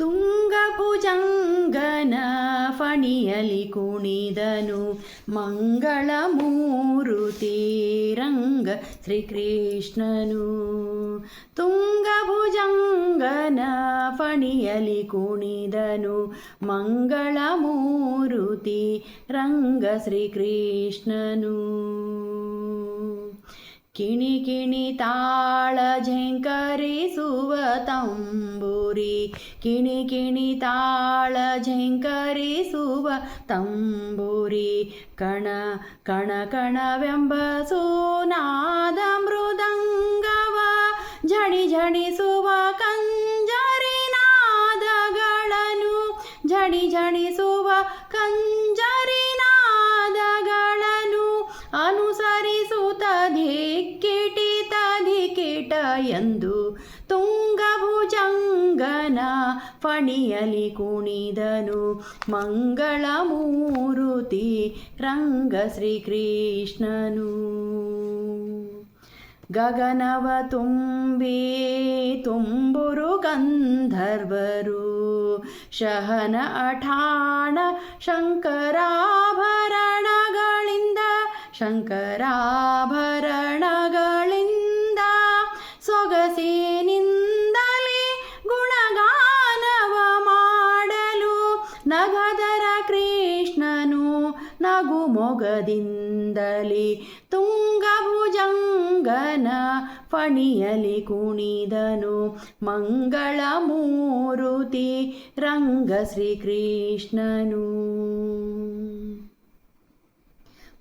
ತುಂಗಭುಜಂಗನ ಫಣಿಯಲಿ ಕುಣಿದನು ಮಂಗಳಮೂರುತಿ ರಂಗ ಶ್ರೀಕೃಷ್ಣನು. ತುಂಗಭುಜಂಗನ ಫಣಿಯಲಿ ಕುಣಿದನು ಮಂಗಳಮೂರುತಿ ರಂಗ ಶ್ರೀಕೃಷ್ಣನು. ಕಿಣಿ ಕಿಣಿ ತಾಳ ಝೇಂಕರಿಸುವ ತಂಬೂರಿ, ಕಿಣಿ ಕಿಣಿ ತಾಳ ಝೇಂಕರಿಸುವ ತಂಬೂರಿ, ಕಣ ಕಣ ಕಣವೆಂಬ ಸುನಾದ ಮೃದಂಗವ ಝಣಿ ಝಣಿಸುವ ಕಂಜರಿ ನಾದಗಳನ್ನು, ಝಣಿ ಝಣಿಸುವ ಕಂಜರಿ ನಾದಗಳನ್ನು ಅನುಸರಿಸುತ್ತ ಧಿಕ್ಕಿಟಿತ ಧಿಕಿಟ ಎಂದು ತುಂಗಭುಜಂಗನ ಫಣಿಯಲಿ ಕುಣಿದನು ಮಂಗಳಮೂರುತಿ ರಂಗ ಶ್ರೀಕೃಷ್ಣನು. ಗಗನವ ತುಂಬಿ ತುಂಬುರು ಗಂಧರ್ವರು, ಶಹನ ಅಠಾಣ ಶಂಕರಾಭರಣಗಳಿಂದ, ಶಂಕರಾಭರಣಗಳಿಂದ ಸೊಗಸಿನಿಂದಲೇ ಗುಣಗಾನವ ಮಾಡಲು ನಗಧರ ಕೃಷ್ಣನು ನಗುಮೊಗದಿಂದಲೇ ತುಂಗಭುಜಂಗನ ಫಣಿಯಲಿ ಕುಣಿದನು ಮಂಗಳಮೂರುತಿ ರಂಗ ಶ್ರೀಕೃಷ್ಣನು.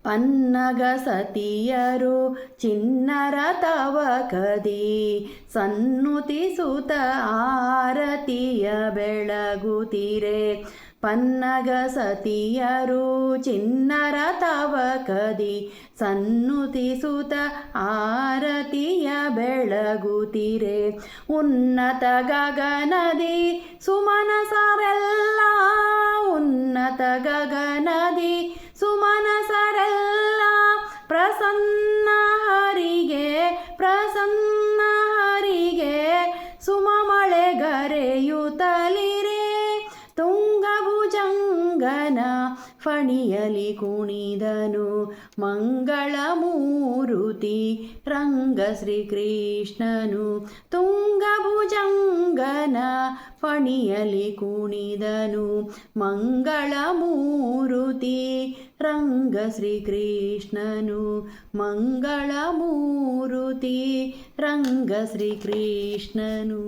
ಪನ್ನಗ ಸತಿಯರು ಚಿನ್ನರ ತವಕದಿ ಸನ್ನುತಿಸುತ್ತ ಆರತಿಯ ಬೆಳಗುತ್ತಿರೆ, ಪನ್ನಗ ಸತಿಯರು ಚಿನ್ನರ ತವಕದಿ ಸನ್ನುತಿಸುತ್ತ ಆರತಿಯ ಬೆಳಗುತ್ತಿರೆ, ಉನ್ನತ ಗಗನದಿ ಸುಮನಸರೆಲ್ಲ, ಉನ್ನತ ಗಗನದಿ ಸುಮನಸರೆಲ್ಲ ಪ್ರಸನ್ನ ಹರಿಗೆ, ಪ್ರಸನ್ನ ಹರಿಗೆ ಸುಮಮಳೆಗರೆಯುತ್ತಲಿರೆ. ತುಂಗಭುಜಂಗನ ಫಣಿಯಲಿ ಕುಣಿದನು ಮಂಗಳಮೂರುತಿ ರಂಗ ಶ್ರೀಕೃಷ್ಣನು. ತುಂಗಭುಜಂಗನ ಫಣಿಯಲಿ ಕುಣಿದನು ಮಂಗಳಮೂರುತಿ ರಂಗ ಶ್ರೀಕೃಷ್ಣನು, ಮಂಗಳಮೂರುತಿ ರಂಗ ಶ್ರೀಕೃಷ್ಣನು.